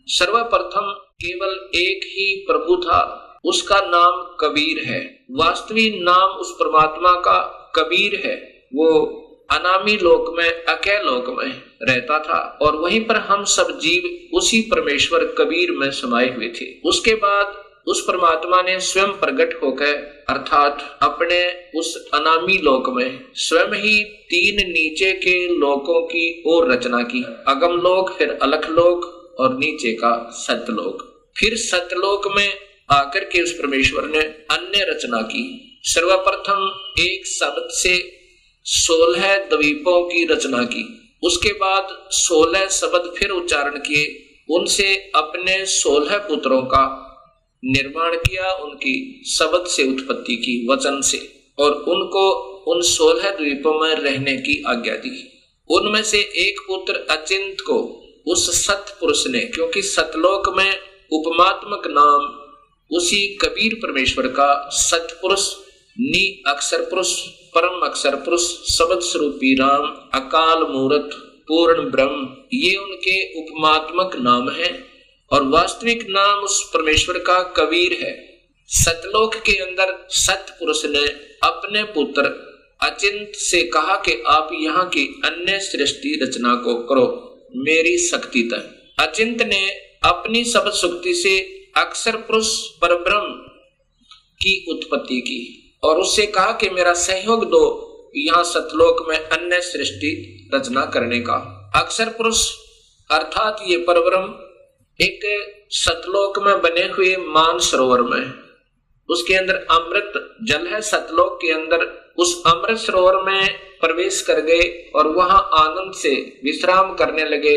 सर्वप्रथम केवल एक ही प्रभु था, उसका नाम कबीर है। वास्तविक नाम उस परमात्मा का कबीर है। वो अनामी लोक में, अकय लोक में रहता था और वहीं पर हम सब जीव उसी परमेश्वर कबीर में समाये हुए थे। उसके बाद उस परमात्मा ने स्वयं प्रकट होकर अर्थात अपने उस अनामी लोक में स्वयं ही 3 नीचे के लोकों की ओर रचना की। अगम लोक, फिर अलख लोक और नीचे का सतलोक। फिर सतलोक में आकर के उस परमेश्वर ने अन्य रचना की। सर्वप्रथम एक शब्द से 16 द्वीपों की रचना की। उसके बाद 16 शब्द फिर उच्चारण किए, उनसे अपने 16 पुत्रों का निर्माण किया, उनकी शब्द से उत्पत्ति की, वचन से, और उनको उन 16 द्वीपों में रहने की आज्ञा दी। उनमें से एक पुत्र अचिंत को उस सत पुरुष ने, क्योंकि सतलोक में उपमात्मक नाम उसी कबीर परमेश्वर का सतपुरुष, नि अक्षर पुरुष, परम अक्षर पुरुष, शब्द स्वरूपी राम, अकाल मूर्त, पूर्ण ब्रह्म, ये उनके उपमात्मक नाम है और वास्तविक नाम उस परमेश्वर का कबीर है। सतलोक के अंदर सतपुरुष ने अपने पुत्र अचिंत से कहा कि आप यहाँ की अन्य सृष्टि रचना को करो मेरी शक्ति तक। अचिंत ने अपनी शब्द शक्ति से अक्षर पुरुष परब्रह्म की उत्पत्ति की और उससे कहा कि मेरा सहयोग दो यहाँ सतलोक में अन्य सृष्टि रचना करने का। अक्षर पुरुष अर्थात ये परब्रह्म एक सतलोक में बने हुए मान सरोवर में, उसके अंदर अमृत जल है। सतलोक के अंदर उस अमृत सरोवर में प्रवेश कर गए और वहां आनंद से विश्राम करने लगे।